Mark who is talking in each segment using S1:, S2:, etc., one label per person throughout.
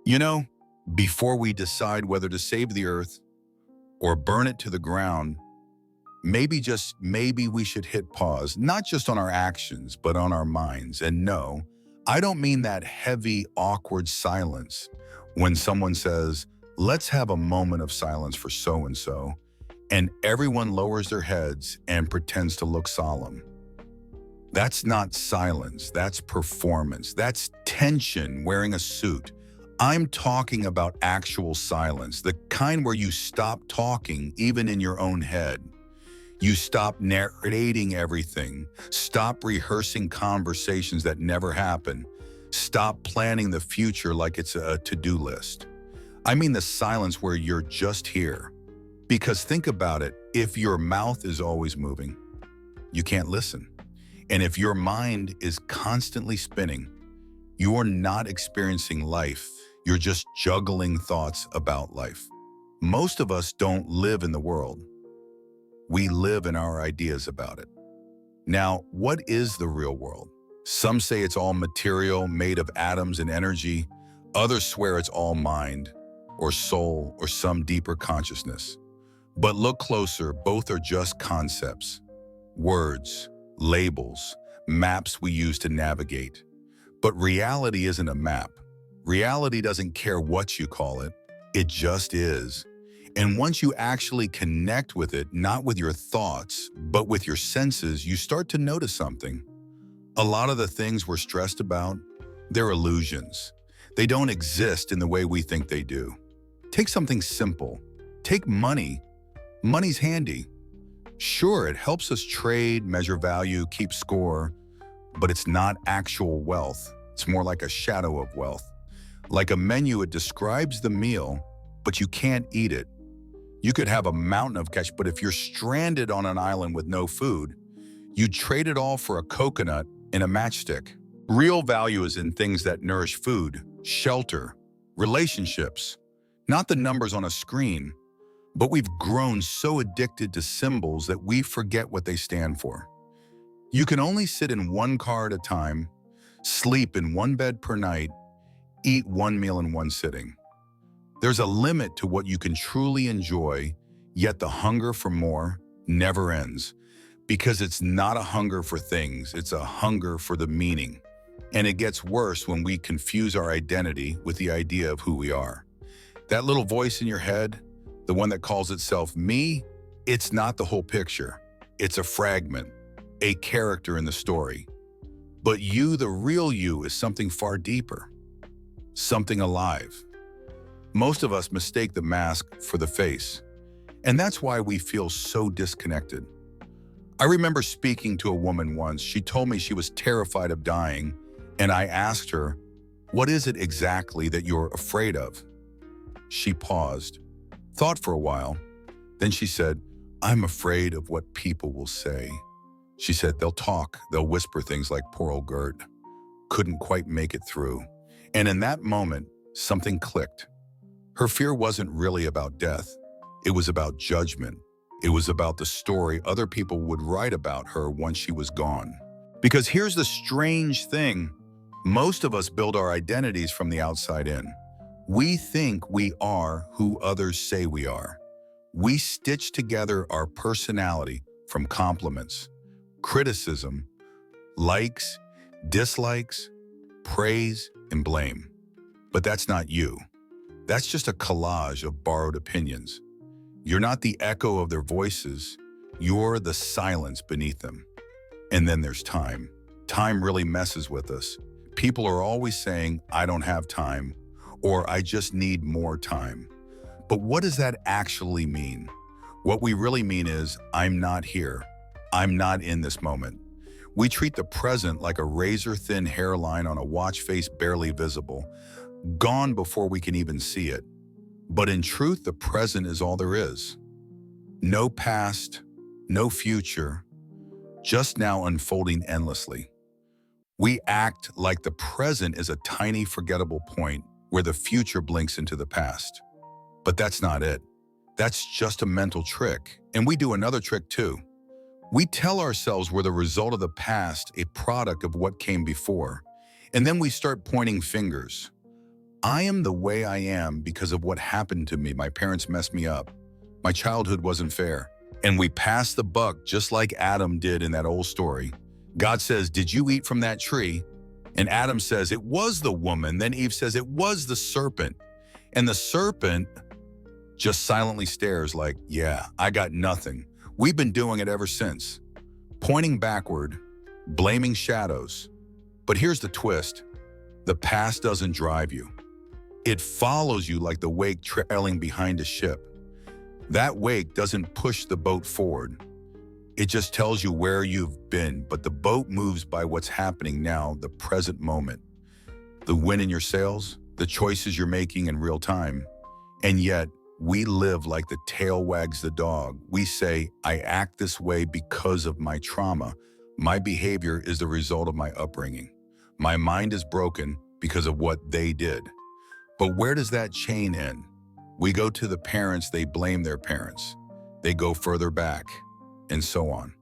S1: You know, before we decide whether to save the earth or burn it to the ground, maybe just maybe we should hit pause, not just on our actions, but on our minds. And no, I don't mean that heavy, awkward silence when someone says, let's have a moment of silence for so and everyone lowers their heads and pretends to look solemn. That's not silence, that's performance, that's tension wearing a suit. I'm talking about actual silence, the kind where you stop talking even in your own head. You stop narrating everything, stop rehearsing conversations that never happen, stop planning the future like it's a to-do list. I mean the silence where you're just here. Because think about it, if your mouth is always moving, you can't listen. And if your mind is constantly spinning, you're not experiencing life, you're just juggling thoughts about life. Most of us don't live in the world. We live in our ideas about it. Now, what is the real world? Some say it's all material, made of atoms and energy. Others swear it's all mind, or soul, or some deeper consciousness. But look closer, both are just concepts, words, labels, maps we use to navigate. But reality isn't a map. Reality doesn't care what you call it. It just is. And once you actually connect with it, not with your thoughts, but with your senses, you start to notice something. A lot of the things we're stressed about, they're illusions. They don't exist in the way we think they do. Take something simple. Take money. Money's handy. Sure, it helps us trade, measure value, keep score, but it's not actual wealth. It's more like a shadow of wealth. Like a menu, it describes the meal, but you can't eat it. You could have a mountain of cash, but if you're stranded on an island with no food, you'd trade it all for a coconut and a matchstick. Real value is in things that nourish food, shelter, relationships, not the numbers on a screen. But we've grown so addicted to symbols that we forget what they stand for. You can only sit in one car at a time, sleep in one bed per night, eat one meal in one sitting. There's a limit to what you can truly enjoy, yet the hunger for more never ends. Because it's not a hunger for things, it's a hunger for the meaning. And it gets worse when we confuse our identity with the idea of who we are. That little voice in your head, the one that calls itself me, it's not the whole picture. It's a fragment, a character in the story. But you, the real you, is something far deeper, something alive. Most of us mistake the mask for the face, and that's why we feel so disconnected. I remember speaking to a woman once. She told me she was terrified of dying, and I asked her, "What is it exactly that you're afraid of?" She paused, thought for a while. Then she said, "I'm afraid of what people will say." She said, "They'll talk, they'll whisper things like poor old Gert couldn't quite make it through." And in that moment, something clicked. Her fear wasn't really about death. It was about judgment. It was about the story other people would write about her once she was gone. Because here's the strange thing. Most of us build our identities from the outside in. We think we are who others say we are. We stitch together our personality from compliments, criticism, likes, dislikes, praise, and blame. But that's not you. That's just a collage of borrowed opinions. You're not the echo of their voices. You're the silence beneath them. And then there's time. Time really messes with us. People are always saying, "I don't have time," or "I just need more time." But what does that actually mean? What we really mean is, I'm not here. I'm not in this moment. We treat the present like a razor-thin hairline on a watch face barely visible, gone before we can even see it. But in truth, the present is all there is. No past, no future, just now unfolding endlessly. We act like the present is a tiny forgettable point where the future blinks into the past. But that's not it. That's just a mental trick. And we do another trick too. We tell ourselves we're the result of the past, a product of what came before. And then we start pointing fingers. I am the way I am because of what happened to me. My parents messed me up. My childhood wasn't fair. And we pass the buck just like Adam did in that old story. God says, "Did you eat from that tree?" And Adam says, "It was the woman." Then Eve says, "It was the serpent." And the serpent just silently stares like, "Yeah, I got nothing." We've been doing it ever since, pointing backward, blaming shadows. But here's the twist. The past doesn't drive you. It follows you like the wake trailing behind a ship. That wake doesn't push the boat forward. It just tells you where you've been, but the boat moves by what's happening now, the present moment. The wind in your sails, the choices you're making in real time. And yet, we live like the tail wags the dog. We say, "I act this way because of my trauma. My behavior is the result of my upbringing. My mind is broken because of what they did." But where does that chain end? We go to the parents, they blame their parents. They go further back, and so on.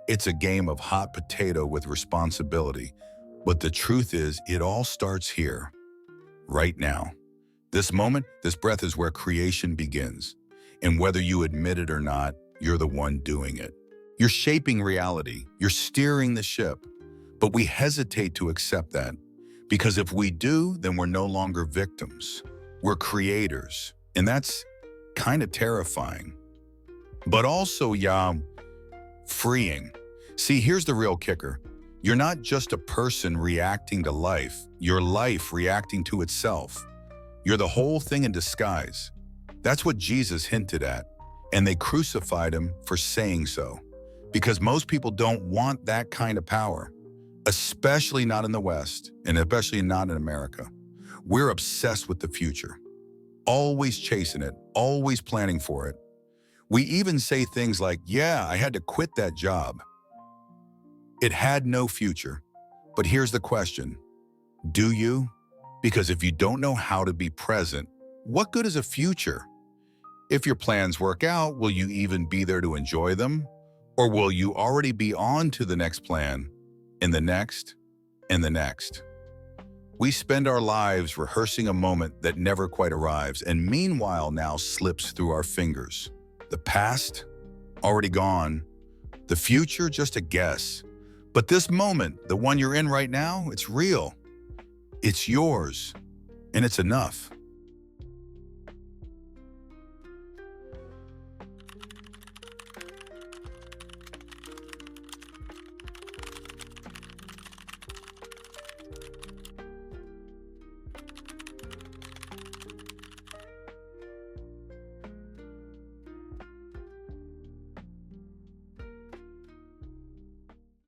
S1: It's a game of hot potato with responsibility. But the truth is, it all starts here, right now. This moment, this breath is where creation begins. And whether you admit it or not, you're the one doing it. You're shaping reality. You're steering the ship. But we hesitate to accept that. Because if we do, then we're no longer victims. We're creators. And that's kind of terrifying. But also, freeing. See, here's the real kicker. You're not just a person reacting to life. You're life reacting to itself. You're the whole thing in disguise. That's what Jesus hinted at. And they crucified him for saying so. Because most people don't want that kind of power. Especially not in the West, and especially not in America. We're obsessed with the future. Always chasing it, always planning for it. We even say things like, "Yeah, I had to quit that job. It had no future." But here's the question. Do you? Because if you don't know how to be present, what good is a future? If your plans work out, will you even be there to enjoy them? Or will you already be on to the next plan, and the next, and the next? We spend our lives rehearsing a moment that never quite arrives, and meanwhile now slips through our fingers. The past, already gone. The future, just a guess. But this moment, the one you're in right now, it's real. It's yours, and it's enough.